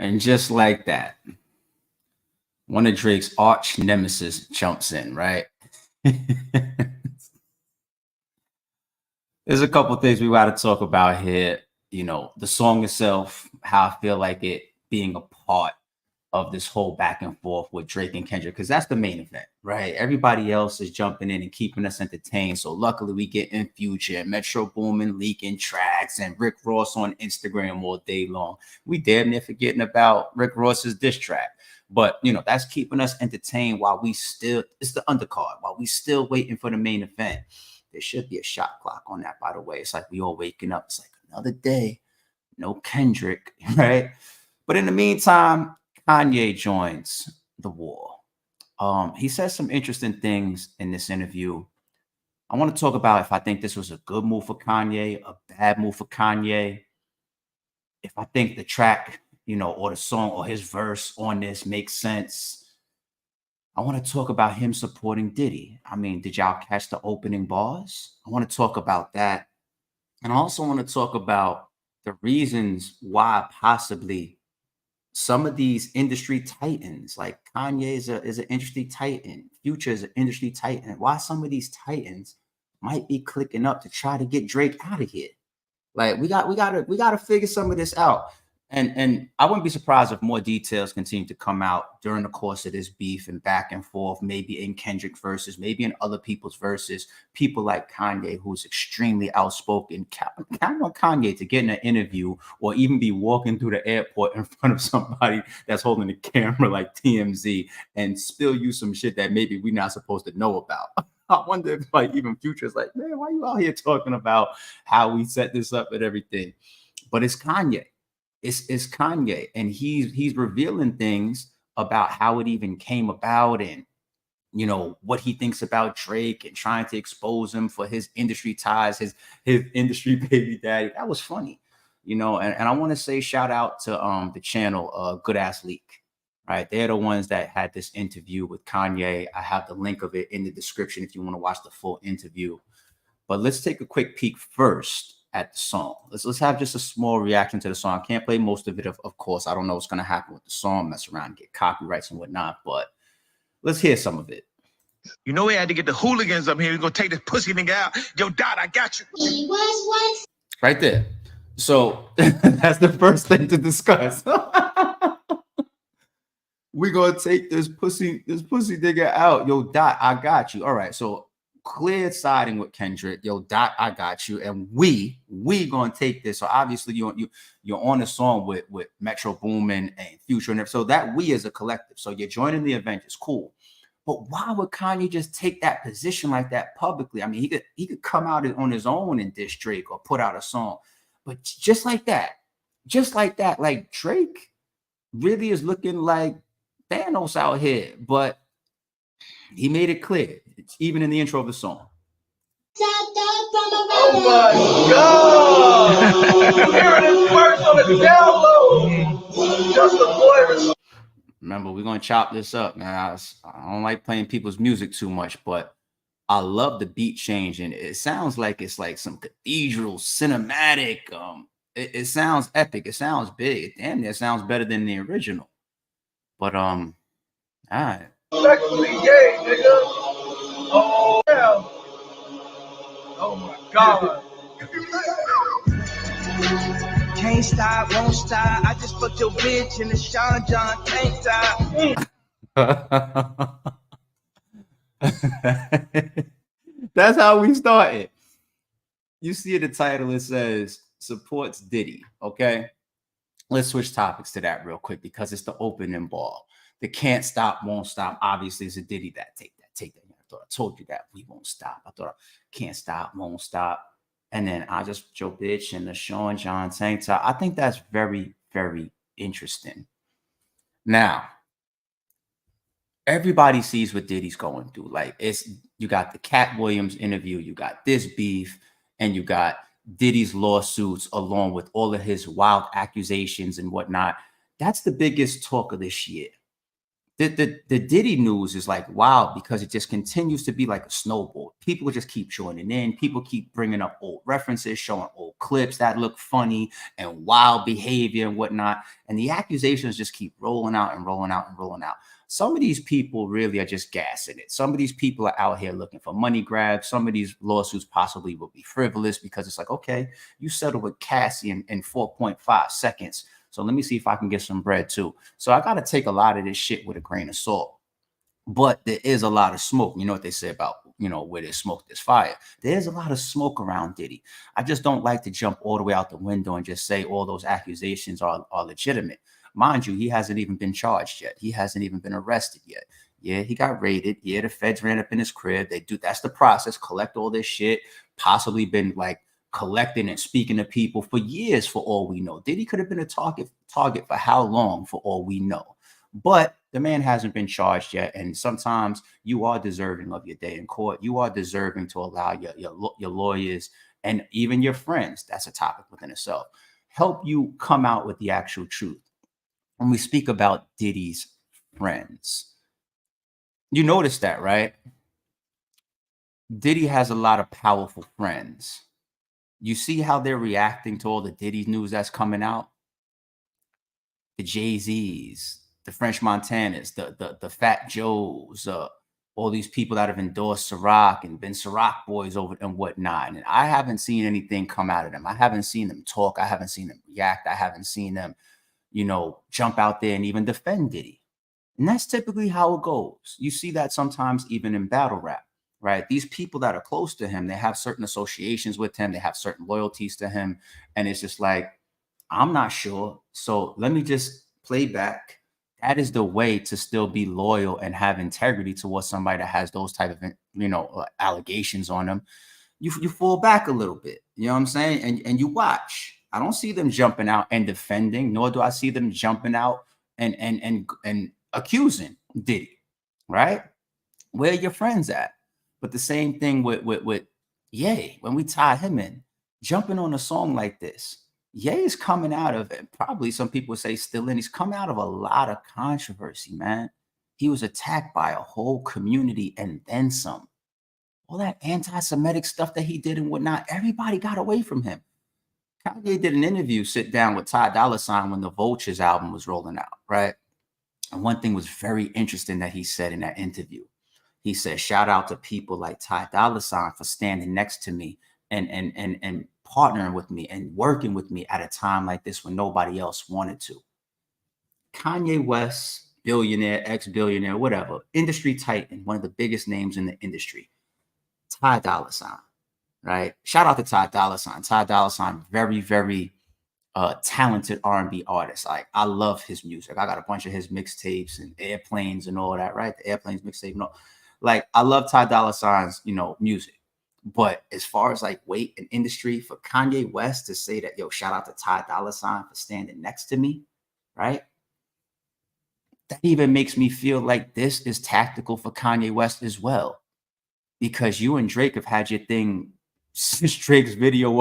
And just like that, one of Drake's arch nemesis jumps in, right? There's a couple things we got to talk about here. The song itself, how I feel like it being a part of this whole back and forth with Drake and Kendrick, because that's the main event, right? Everybody else is jumping in and keeping us entertained. So luckily we get in Future and Metro Boomin leaking tracks and Rick Ross on Instagram all day long. We damn near forgetting about Rick Ross's diss track. But that's keeping us entertained while it's the undercard, while we still waiting for the main event. There should be a shot clock on that, by the way. It's like we all waking up. It's like another day, no Kendrick, right? But in the meantime, Kanye joins the war. He says some interesting things in this interview. I want to talk about if I think this was a good move for Kanye, a bad move for Kanye. If I think the track, or the song or his verse on this makes sense. I want to talk about him supporting Diddy. I mean, did y'all catch the opening bars? I want to talk about that. And I also want to talk about the reasons why possibly some of these industry titans, like Kanye is an industry titan, Future is an industry titan, why some of these titans might be clicking up to try to get Drake out of here. Like we gotta figure some of this out. And I wouldn't be surprised if more details continue to come out during the course of this beef and back and forth, maybe in Kendrick verses, maybe in other people's verses. People like Kanye, who's extremely outspoken, count on Kanye to get in an interview or even be walking through the airport in front of somebody that's holding a camera like TMZ and spill you some shit that maybe we're not supposed to know about. I wonder if like even Future's like, man, why you out here talking about how we set this up and everything? But it's Kanye. It's Kanye, and he's revealing things about how it even came about, and what he thinks about Drake, and trying to expose him for his industry ties, his industry baby daddy. That was funny, and I want to say shout out to the channel Good Ass Leak. Right, they're the ones that had this interview with Kanye. I have the link of it in the description if you want to watch the full interview. But let's take a quick peek first at the song. Let's have just a small reaction to the song. I can't play most of it, of course. I don't know what's going to happen with the song, mess around and get copyrights and whatnot, but let's hear some of it. We had to get the hooligans up here. We're going to take this pussy nigga out. Yo, Dot, I got you. He was once. Right there. So that's the first thing to discuss. We're going to take this pussy nigga out. Yo, Dot, I got you. All right, so clear siding with Kendrick. Yo, Dot, I got you. And we gonna take this. So obviously you're on a song with Metro Boomin and Future, and so that we as a collective. So you're joining the Avengers, cool. But why would Kanye just take that position like that publicly? I mean, he could come out on his own and diss Drake or put out a song, but just like that, like Drake really is looking like Thanos out here, but he made it clear. It's even in the intro of the song. Oh my God! Hearing this verse on the download. Just a boy. Remember, we're gonna chop this up, man. I don't like playing people's music too much, but I love the beat change, and it sounds like it's like some cathedral cinematic. It sounds epic. It sounds big. Damn, it sounds better than the original. But all right. Sexually gay, nigga. Oh yeah. Oh my God. Can't stop, won't stop. I just fucked your bitch in the Sean John tank top. That's how we started. You see the title, it says supports Diddy. Okay, let's switch topics to that real quick because it's the opening ball. The can't stop, won't stop. Obviously, it's a Diddy that take that. I thought I told you that we won't stop. I thought can't stop, won't stop. And then I just put your bitch in the Sean John tank top. I think that's very, very interesting. Now, everybody sees what Diddy's going through. Like you got the Cat Williams interview, you got this beef, and you got Diddy's lawsuits along with all of his wild accusations and whatnot. That's the biggest talk of this year. The Diddy news is like wild because it just continues to be like a snowball. People just keep joining in. People keep bringing up old references, showing old clips that look funny and wild behavior and whatnot. And the accusations just keep rolling out and rolling out and rolling out. Some of these people really are just gassing it. Some of these people are out here looking for money grabs. Some of these lawsuits possibly will be frivolous because it's like, okay, you settled with Cassie in 4.5 seconds. So let me see if I can get some bread too. So I got to take a lot of this shit with a grain of salt. But there is a lot of smoke. You know what they say about, where there's smoke, there's fire. There's a lot of smoke around Diddy. I just don't like to jump all the way out the window and just say all those accusations are legitimate. Mind you, he hasn't even been charged yet. He hasn't even been arrested yet. Yeah, he got raided. Yeah, the feds ran up in his crib. That's the process, collect all this shit, possibly been like collecting and speaking to people for years for all we know. Diddy could have been a target for how long for all we know. But the man hasn't been charged yet. And sometimes you are deserving of your day in court. You are deserving to allow your lawyers and even your friends, that's a topic within itself, help you come out with the actual truth. When we speak about Diddy's friends, you notice that, right? Diddy has a lot of powerful friends. You see how they're reacting to all the Diddy news that's coming out? The Jay-Z's, the French Montanas, the Fat Joes, all these people that have endorsed Ciroc and been Ciroc boys over and whatnot. And I haven't seen anything come out of them. I haven't seen them talk. I haven't seen them react. I haven't seen them, jump out there and even defend Diddy. And that's typically how it goes. You see that sometimes even in battle rap, right? These people that are close to him, they have certain associations with him. They have certain loyalties to him. And it's just like, I'm not sure. So let me just play back. That is the way to still be loyal and have integrity towards somebody that has those type of, allegations on them. You fall back a little bit. You know what I'm saying? And you watch. I don't see them jumping out and defending, nor do I see them jumping out and accusing Diddy, right? Where are your friends at? But the same thing with Ye, when we tie him in, jumping on a song like this. Ye is coming out of it. Probably some people say still in. He's coming out of a lot of controversy, man. He was attacked by a whole community and then some. All that anti-Semitic stuff that he did and whatnot, everybody got away from him. Kanye did an interview, sit down with Ty Dolla $ign when the Vultures album was rolling out, right? And one thing was very interesting that he said in that interview. He said, shout out to people like Ty Dolla $ign for standing next to me and partnering with me and working with me at a time like this when nobody else wanted to. Kanye West, billionaire, ex-billionaire, whatever, industry titan, one of the biggest names in the industry, Ty Dolla $ign, right? Shout out to Ty Dolla $ign. Ty Dolla $ign, very, very talented R&B artist. Like, I love his music. I got a bunch of his mixtapes and Airplanes and all that, right? The Airplanes mixtape, like, I love Ty Dolla $ign's, music. But as far as like weight and industry, for Kanye West to say that, yo, shout out to Ty Dolla $ign for standing next to me, right? That even makes me feel like this is tactical for Kanye West as well. Because you and Drake have had your thing since Drake's video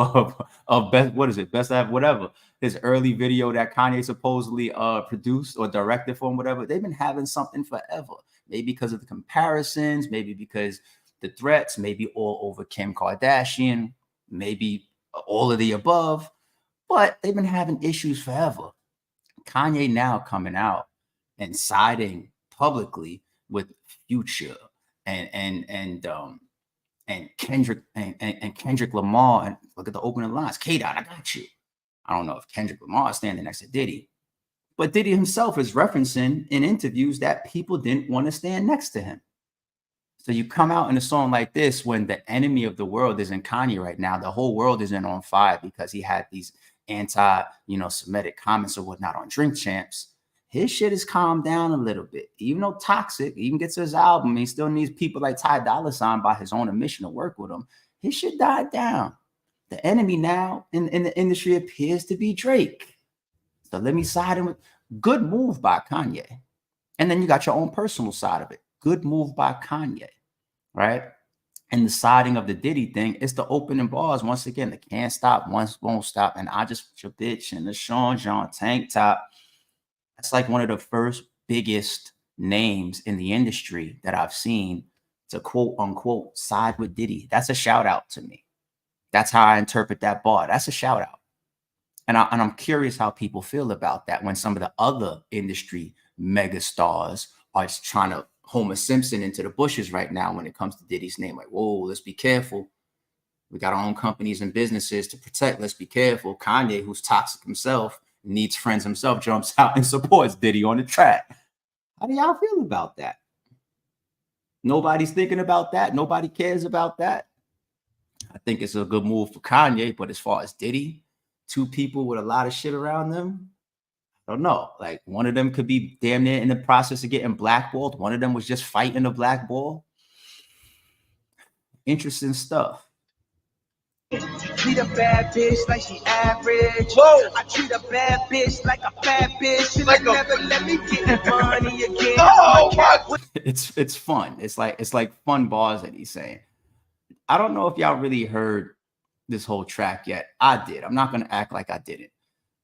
of best, what is it? Best of whatever. His early video that Kanye supposedly produced or directed for him, whatever. They've been having something forever. Maybe because of the comparisons, maybe because the threats, maybe all over Kim Kardashian, maybe all of the above, but they've been having issues forever. Kanye now coming out and siding publicly with Future and Kendrick and Kendrick Lamar, and look at the opening lines. K-Dot, I got you. I don't know if Kendrick Lamar is standing next to Diddy, but Diddy himself is referencing in interviews that people didn't want to stand next to him. So you come out in a song like this when the enemy of the world is in Kanye right now. The whole world isn't on fire because he had these Semitic comments or whatnot on Drink Champs. His shit has calmed down a little bit. Even though Toxic even gets his album, he still needs people like Ty Dolla $ign by his own admission to work with him. His shit died down. The enemy now in the industry appears to be Drake. So let me side him with good move by Kanye. And then you got your own personal side of it. Good move by Kanye, right? And the siding of the Diddy thing is the opening bars. Once again, the can't stop, once won't stop. And I just your bitch in the Sean John tank top. That's like one of the first biggest names in the industry that I've seen to quote unquote side with Diddy. That's a shout out to me. That's how I interpret that bar. That's a shout out. And I'm curious how people feel about that when some of the other industry mega stars are trying to Homer Simpson into the bushes right now when it comes to Diddy's name. Like, whoa, let's be careful. We got our own companies and businesses to protect. Let's be careful. Kanye, who's toxic himself, needs friends himself, jumps out and supports Diddy on the track. How do y'all feel about that? Nobody's thinking about that. Nobody cares about that. I think it's a good move for Kanye, but as far as Diddy, two people with a lot of shit around them, I don't know. Like, one of them could be damn near in the process of getting blackballed. One of them was just fighting a blackball. Interesting stuff. Treat a bad bitch like she average. Whoa. I treat a bad bitch like a fat bitch. She'll never let me get money again. Oh, it's fun. It's like fun bars that he's saying. I don't know if y'all really heard this whole track yet. I did. I'm not going to act like I didn't.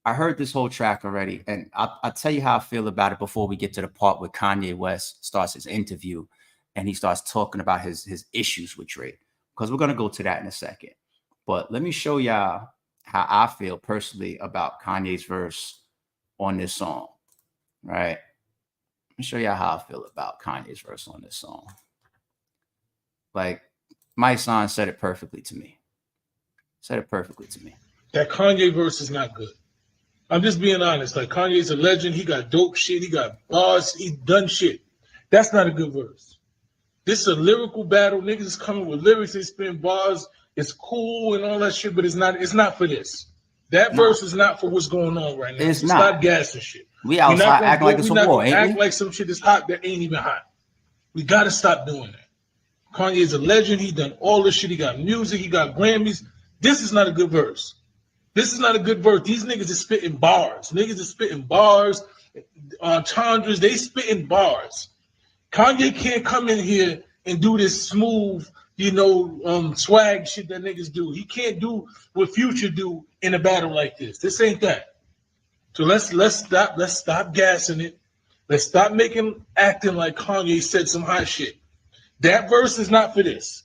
I heard this whole track already, and I'll tell you how I feel about it before we get to the part where Kanye West starts his interview and he starts talking about his issues with Drake, because we're going to go to that in a second. But let me show y'all how I feel personally about Kanye's verse on this song, right? Let me show y'all how I feel about Kanye's verse on this song. Like, my son said it perfectly to me. That Kanye verse is not good. I'm just being honest. Like, Kanye's a legend. He got dope shit. He got bars. He done shit. That's not a good verse. This is a lyrical battle. Niggas is coming with lyrics. They spin bars. It's cool and all that shit, but it's not for this. That verse is not for what's going on right now. It's not gas and shit. We outside acting like it's a war, ain't we? Act like some shit is hot that ain't even hot. We gotta stop doing that. Kanye is a legend. He done all this shit. He got music. He got Grammys. This is not a good verse. These niggas is spitting bars. Entendres, they spitting bars. Kanye can't come in here and do this smooth, swag shit that niggas do. He can't do what Future do in a battle like this. This ain't that. So let's stop gassing it. Let's stop acting like Kanye said some hot shit. That verse is not for this.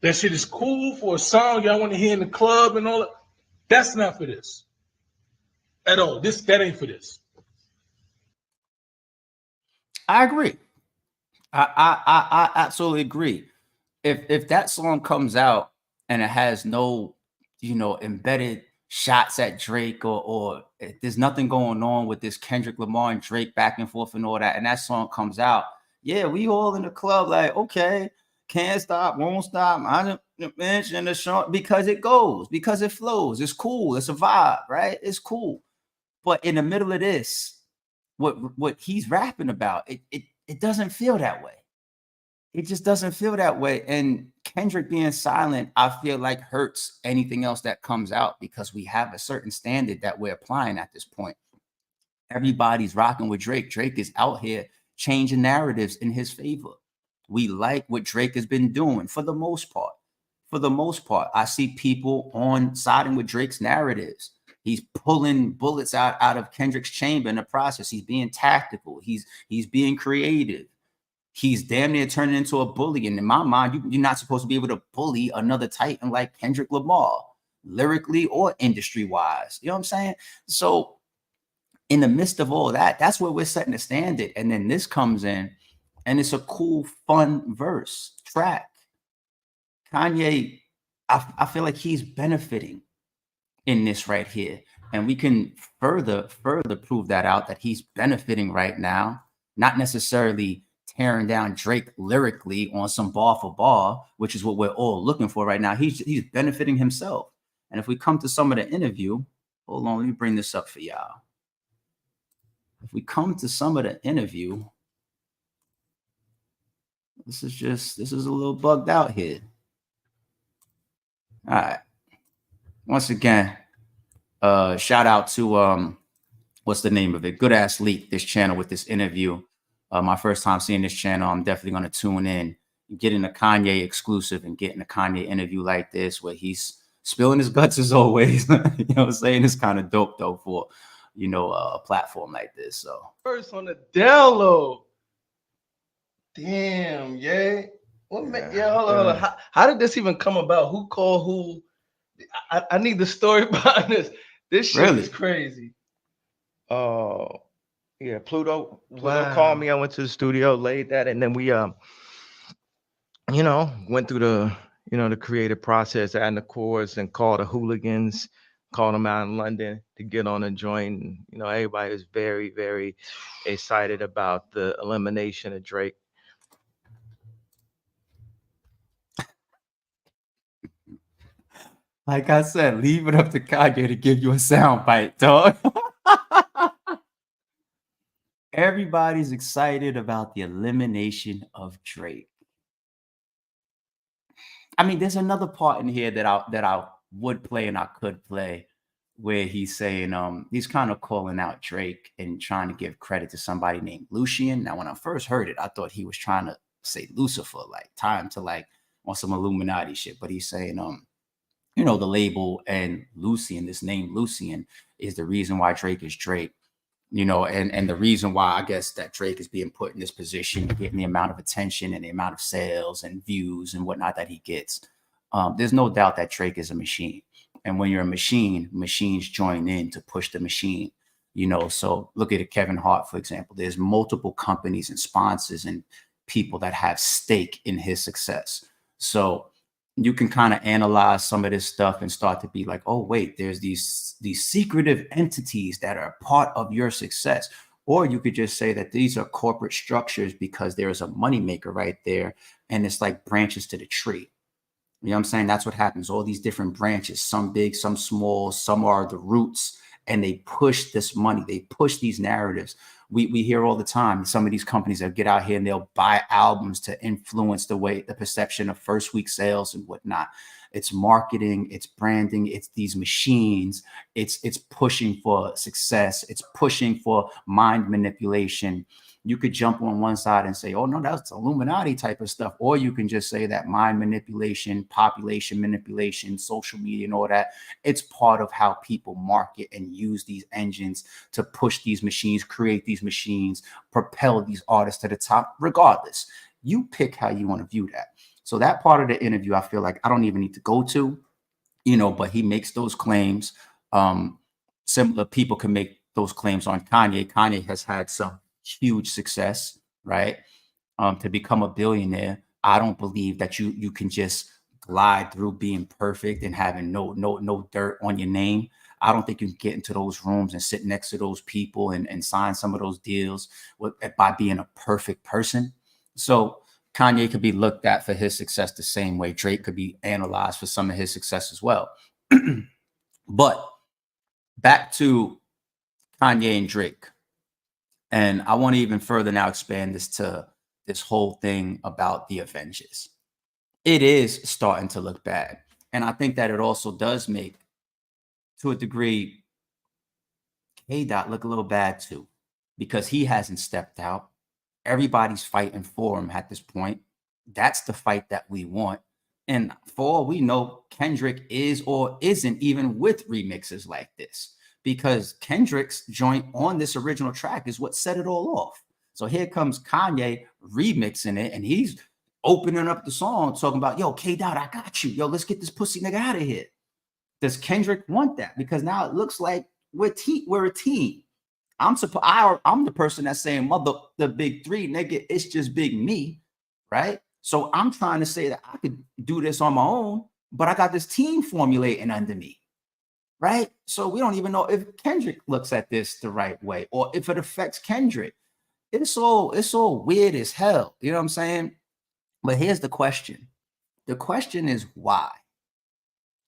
That shit is cool for a song y'all want to hear in the club and all that. That's not for this at all. That ain't for this. I agree. I absolutely agree. If that song comes out and it has no, embedded shots at Drake or there's nothing going on with this Kendrick Lamar and Drake back and forth and all that, and that song comes out, yeah, we all in the club like, okay, can't stop, won't stop. I didn't mention the song because it goes, because it flows. It's cool. It's a vibe, right? It's cool. But in the middle of this, what he's rapping about, it doesn't feel that way. It just doesn't feel that way. And Kendrick being silent, I feel like hurts anything else that comes out, because we have a certain standard that we're applying at this point. Everybody's rocking with Drake. Drake is out here changing narratives in his favor. We like what Drake has been doing for the most part. I see people on siding with Drake's narratives. He's pulling bullets out of Kendrick's chamber in the process. He's being tactical. He's being creative. He's damn near turning into a bully. And in my mind, you're not supposed to be able to bully another titan like Kendrick Lamar, lyrically or industry-wise. You know what I'm saying? So in the midst of all that, that's where we're setting the standard. And then this comes in, and it's a cool, fun track. Kanye, I feel like he's benefiting in this right here. And we can further prove that out, that he's benefiting right now, not necessarily tearing down Drake lyrically on some bar for bar, which is what we're all looking for right now. He's benefiting himself. And if we come to some of the interview, hold on, let me bring this up for y'all. If we come to some of the interview, this is a little bugged out here. All right. Once again, shout out to what's the name of it? Good Ass Leak, this channel with this interview. My first time seeing this channel. I'm definitely going to tune in, getting a Kanye exclusive and getting a Kanye interview like this, where he's spilling his guts as always. You know what I'm saying? It's kind of dope though for, a platform like this. So first on the download. Damn, yeah. Yeah, Hold on. How did this even come about? Who called who? I need the story behind this. This shit is Really? crazy. uh, yeah. Pluto called Wow. me. I went to the studio, laid that, and then we went through the creative process, adding the chords, and called the hooligans, called them out in London to get on a joint. And, everybody was very, very excited about the elimination of Drake. Like I said, leave it up to Kanye to give you a sound bite, dog. Everybody's excited about the elimination of Drake. I mean, there's another part in here that I would play and I could play where he's saying he's kind of calling out Drake and trying to give credit to somebody named Lucian. Now, when I first heard it, I thought he was trying to say Lucifer, like time to like on some Illuminati shit. But he's saying the label and Lucian, this name Lucian, is the reason why Drake is Drake. And the reason why I guess that Drake is being put in this position, getting the amount of attention and the amount of sales and views and whatnot that he gets. There's no doubt that Drake is a machine. And when you're a machine, machines join in to push the machine. So look at Kevin Hart, for example. There's multiple companies and sponsors and people that have stake in his success. So you can kind of analyze some of this stuff and start to be like, oh, wait, there's these secretive entities that are part of your success. Or you could just say that these are corporate structures because there's a moneymaker right there. And it's like branches to the tree. You know what I'm saying? That's what happens. All these different branches, some big, some small, some are the roots, and they push this money. They push these narratives. We hear all the time, some of these companies that get out here and they'll buy albums to influence the perception of first week sales and whatnot. It's marketing, it's branding, it's these machines, it's pushing for success, it's pushing for mind manipulation. You could jump on one side and say, oh, no, that's Illuminati type of stuff. Or you can just say that mind manipulation, population manipulation, social media and all that. It's part of how people market and use these engines to push these machines, create these machines, propel these artists to the top. Regardless, you pick how you want to view that. So that part of the interview, I feel like I don't even need to go to, but he makes those claims. Similar people can make those claims on Kanye. Kanye has had some huge success, right? To become a billionaire. I don't believe that you can just glide through being perfect and having no dirt on your name. I don't think you can get into those rooms and sit next to those people and sign some of those deals by being a perfect person. So Kanye could be looked at for his success the same way Drake could be analyzed for some of his success as well. But back to Kanye and Drake. And I want to even further now expand this to this whole thing about the Avengers. It is starting to look bad. And I think that it also does make, to a degree, K-Dot look a little bad too, because he hasn't stepped out. Everybody's fighting for him at this point. That's the fight that we want. And for all we know, Kendrick is or isn't even with remixes like this, because Kendrick's joint on this original track is what set it all off. So here comes Kanye remixing it, and he's opening up the song talking about, yo, K-Dot, I got you. Yo, let's get this pussy nigga out of here. Does Kendrick want that? Because now it looks like we're a team. I'm the person that's saying, mother, the big three, nigga, it's just big me, right? So I'm trying to say that I could do this on my own, but I got this team formulating under me, right? So we don't even know if Kendrick looks at this the right way or if it affects Kendrick. It's all weird as hell. You know what I'm saying? But here's the question. The question is why?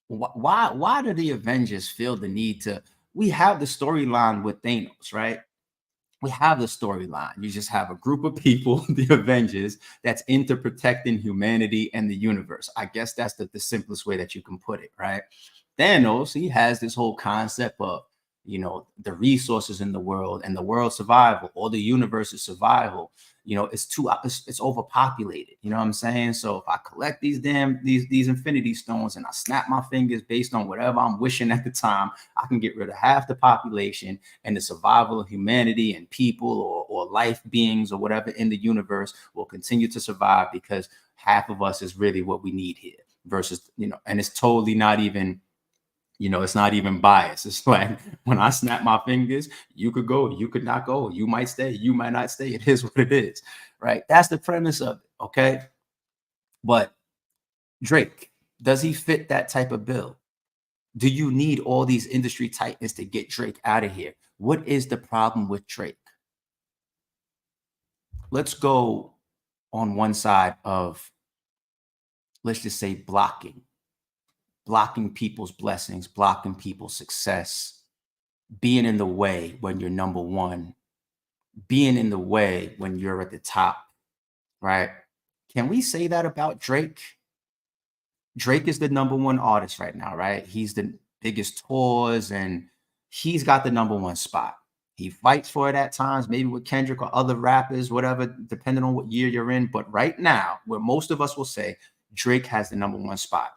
Why do the Avengers feel the need to? We have the storyline with Thanos, right? We have the storyline. You just have a group of people, the Avengers, that's into protecting humanity and the universe. I guess that's the simplest way that you can put it, right? Thanos, he has this whole concept of, the resources in the world and the world's survival or the universe's survival, it's overpopulated. You know what I'm saying? So if I collect these infinity stones and I snap my fingers based on whatever I'm wishing at the time, I can get rid of half the population, and the survival of humanity and people or life beings or whatever in the universe will continue to survive, because half of us is really what we need here. Versus, and it's totally not even, it's not even biased. It's like, when I snap my fingers, you could go, you could not go, you might stay, you might not stay. It is what it is, right? That's the premise of it, okay? But Drake, does he fit that type of bill? Do you need all these industry titans to get Drake out of here? What is the problem with Drake? Let's go on one side of, let's just say, blocking people's blessings, blocking people's success, being in the way when you're number one, being in the way when you're at the top, right? Can we say that about Drake? Drake is the number one artist right now, right? He's the biggest tours, and he's got the number one spot. He fights for it at times, maybe with Kendrick or other rappers, whatever, depending on what year you're in. But right now, where most of us will say Drake has the number one spot.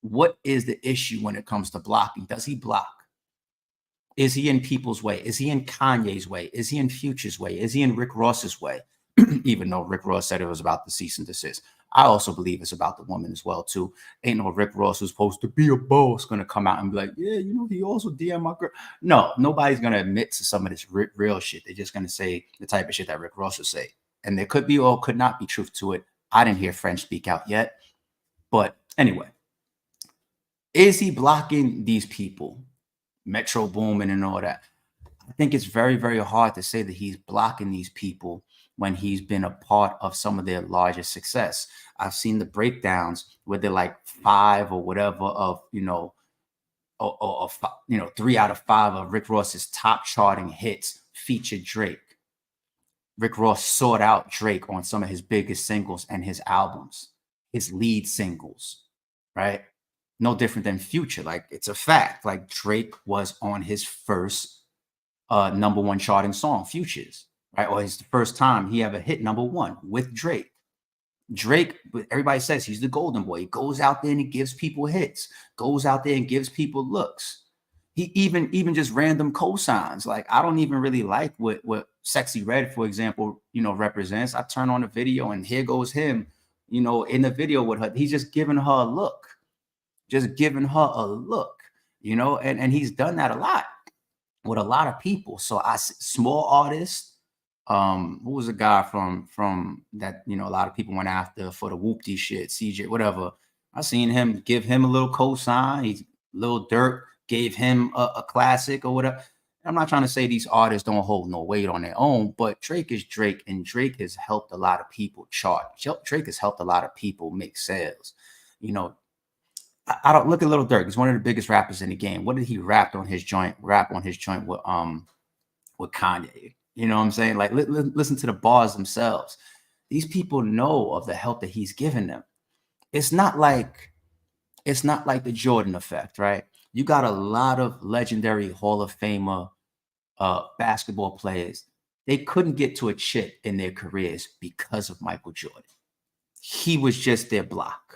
What is the issue when it comes to blocking? Does he block? Is he in people's way? Is he in Kanye's way? Is he in Future's way? Is he in Rick Ross's way? Even though Rick Ross said it was about the cease and desist. I also believe it's about the woman as well, too. Ain't no Rick Ross who's supposed to be a boss going to come out and be like, yeah, he also DM my girl. No, nobody's going to admit to some of this real shit. They're just going to say the type of shit that Rick Ross would say. And there could be or could not be truth to it. I didn't hear French speak out yet. But anyway, is he blocking these people? Metro Boomin and all that. I think it's very, very hard to say that he's blocking these people when he's been a part of some of their largest success. I've seen the breakdowns where they're like 5 or whatever of, 3 out of 5 of Rick Ross's top charting hits featured Drake. Rick Ross sought out Drake on some of his biggest singles and his albums, his lead singles, right? No different than Future. Like, it's a fact. Like, Drake was on his first number one charting song, Futures, right? Or it's the first time he ever hit number one with Drake. Drake, everybody says he's the golden boy. He goes out there and he gives people hits, goes out there and gives people looks. He even just random cosigns. Like, I don't even really like what Sexy Red, for example, represents. I turn on the video and here goes him, in the video with her. He's just giving her a look. Just giving her a look, and he's done that a lot with a lot of people. So small artists, who was a guy from that, a lot of people went after for the whoopty shit, CJ, whatever. I seen him give him a little cosign. He's Lil Durk gave him a classic or whatever. I'm not trying to say these artists don't hold no weight on their own, but Drake is Drake, and Drake has helped a lot of people chart. Drake has helped a lot of people make sales. I don't look at Lil Durk. He's one of the biggest rappers in the game. What did he rap on his joint with Kanye? You know what I'm saying? Like, listen to the bars themselves. These people know of the help that he's given them. It's not like the Jordan effect, right? You got a lot of legendary Hall of Famer basketball players. They couldn't get to a chip in their careers because of Michael Jordan. He was just their block.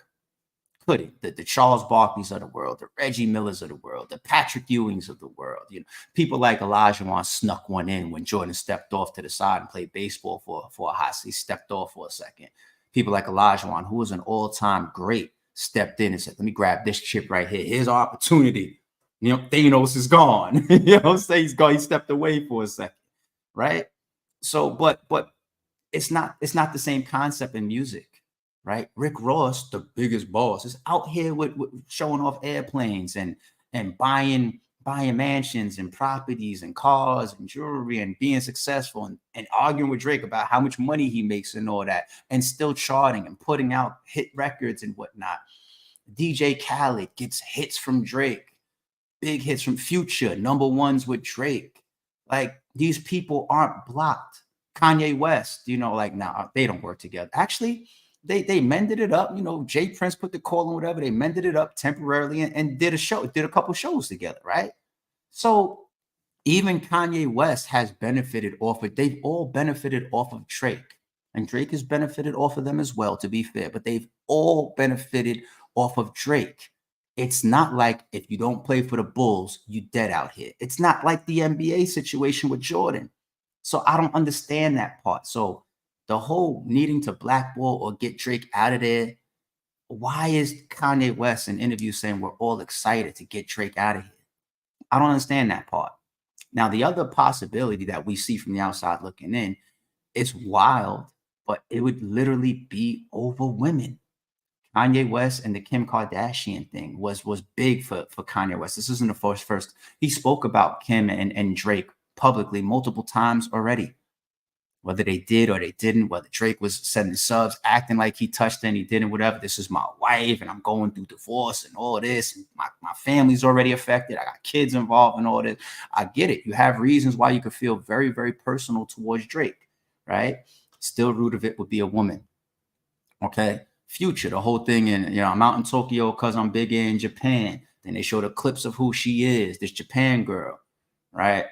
Couldn't. The Charles Barkleys of the world, the Reggie Millers of the world, the Patrick Ewings of the world. People like Olajuwon snuck one in when Jordan stepped off to the side and played baseball for a hot. He stepped off for a second. People like Olajuwon, who was an all-time great, stepped in and said, "Let me grab this chip right here. Here's our opportunity." Thanos is gone. He's gone. He stepped away for a second, right? So, but it's not the same concept in music. Right, Rick Ross, the biggest boss, is out here with showing off airplanes and buying mansions and properties and cars and jewelry and being successful and arguing with Drake about how much money he makes and all that, and still charting and putting out hit records and whatnot. DJ Khaled gets hits from Drake, big hits from Future, number ones with Drake. Like, these people aren't blocked. Kanye West, nah, they don't work together. Actually, They mended it up. Jay Prince put the call on whatever. They mended it up temporarily and did a couple shows together, right? So Even Kanye West has benefited off it. They've all benefited off of Drake. And Drake has benefited off of them as well, to be fair, but they've all benefited off of Drake. It's not like if you don't play for the Bulls, you dead out here. It's not like the NBA situation with Jordan. So I don't understand that part. So the whole needing to blackball or get Drake out of there, why is Kanye West in interviews saying we're all excited to get Drake out of here? I don't understand that part. Now, the other possibility that we see from the outside looking in, it's wild, but it would literally be over women. Kanye West and the Kim Kardashian thing was big for Kanye West. This isn't the first. He spoke about Kim and Drake publicly multiple times already. Whether they did or they didn't, whether Drake was sending subs, acting like he touched and he didn't, whatever. This is my wife, and I'm going through divorce and all this. And my family's already affected. I got kids involved in all this. I get it. You have reasons why you could feel very, very personal towards Drake, right? Still, root of it would be a woman. Okay. Future, the whole thing in, I'm out in Tokyo because I'm big in Japan. Then they show the clips of who she is, this Japan girl, right?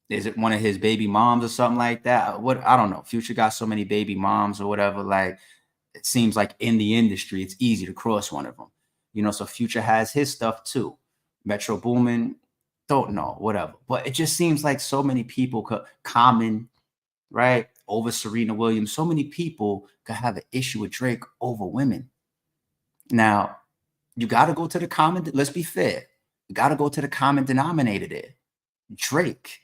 Is it one of his baby moms or something like that? What, I don't know. Future got so many baby moms or whatever. Like, it seems like in the industry, it's easy to cross one of them. So Future has his stuff too. Metro Boomin, don't know, whatever. But it just seems like so many people Common, right? Over Serena Williams. So many people could have an issue with Drake over women. Now, you got to go to the common, let's be fair. You got to go to the common denominator there. Drake.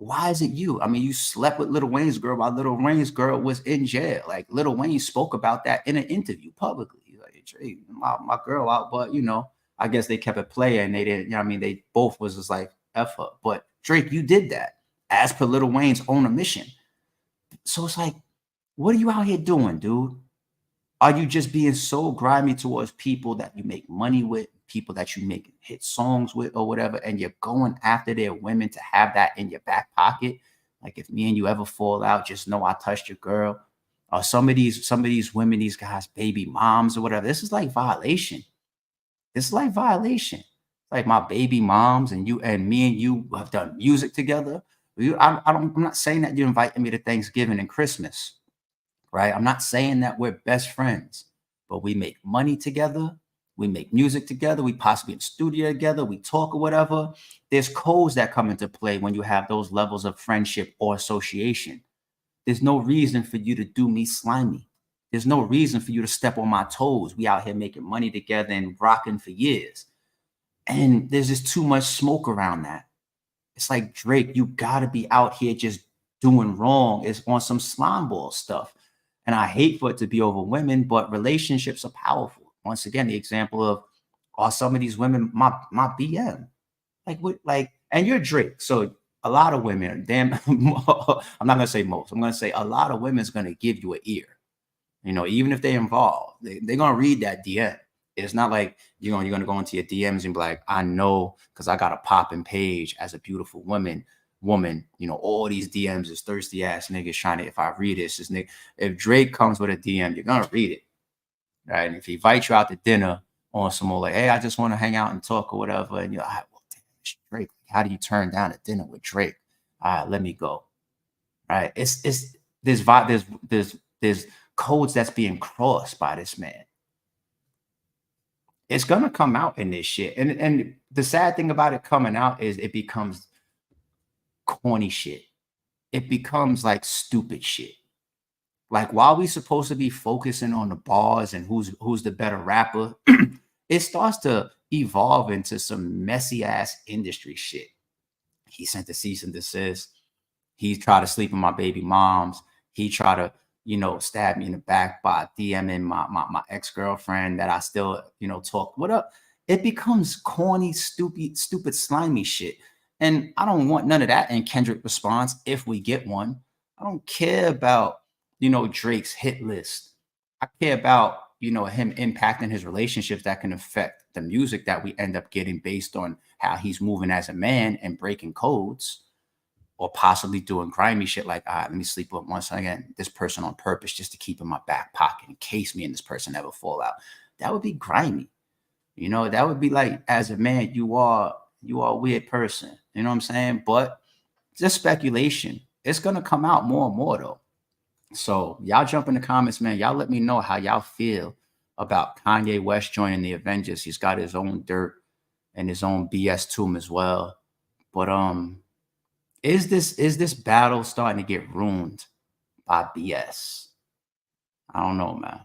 Why is it you? I mean, you slept with Lil Wayne's girl while Lil Wayne's girl was in jail. Like, Lil Wayne spoke about that in an interview publicly. He's like, Drake, my girl out, but I guess they kept it playing and they didn't, they both was just like F her. But Drake, you did that as per Lil Wayne's own admission. So it's like, what are you out here doing, dude? Are you just being so grimy towards people that you make money with, people that you make hit songs with or whatever, and you're going after their women to have that in your back pocket? Like, if me and you ever fall out, just know I touched your girl. Or some of these women, these guys, baby moms or whatever. This is like violation. This is like violation. Like, my baby moms and you and me and you have done music together. I'm not saying that you invited me to Thanksgiving and Christmas. Right? I'm not saying that we're best friends, but we make money together. We make music together. We possibly in studio together. We talk or whatever. There's codes that come into play when you have those levels of friendship or association. There's no reason for you to do me slimy. There's no reason for you to step on my toes. We out here making money together and rocking for years. And there's just too much smoke around that. It's like, Drake, you got to be out here just doing wrong. It's on some slime ball stuff. And I hate for it to be over women, but relationships are powerful. Once again, the example of, are some of these women my BM? Like, what? Like, and you're Drake, so a lot of women, damn, I'm not gonna say most. I'm gonna say a lot of women's gonna give you an ear. Even if they're involved, they're gonna read that DM. It's not like you're gonna go into your DMs and be like, I know because I got a popping page as a beautiful woman, all these DMs is thirsty ass niggas trying to, if I read this nigga, if Drake comes with a DM, you're gonna read it, right? And if he invites you out to dinner on some more like, hey, I just want to hang out and talk or whatever, and you're like, well, damn, it's Drake. How do you turn down a dinner with Drake? All right, let me go. Right? It's there's codes that's being crossed by this man. It's gonna come out in this shit, and the sad thing about it coming out is it becomes corny shit. It becomes like stupid shit. Like, while we supposed to be focusing on the bars and who's the better rapper, it starts to evolve into some messy ass industry shit. He sent a cease and desist. He tried to sleep with my baby moms. He tried to, stab me in the back by DMing my ex-girlfriend that I still, talk. What up? It becomes corny, stupid, slimy shit. And I don't want none of that in Kendrick response if we get one. I don't care about, Drake's hit list. I care about, him impacting his relationships that can affect the music that we end up getting based on how he's moving as a man and breaking codes, or possibly doing grimy shit like, all right, let me sleep with once again this person on purpose just to keep in my back pocket in case me and this person ever fall out. That would be grimy. That would be like, as a man, you are a weird person. You know what I'm saying? But just speculation. It's gonna come out more and more though. So y'all jump in the comments, man. Y'all let me know how y'all feel about Kanye West joining the Avengers. He's got his own dirt and his own BS to him as well. But is this battle starting to get ruined by BS? I don't know, man.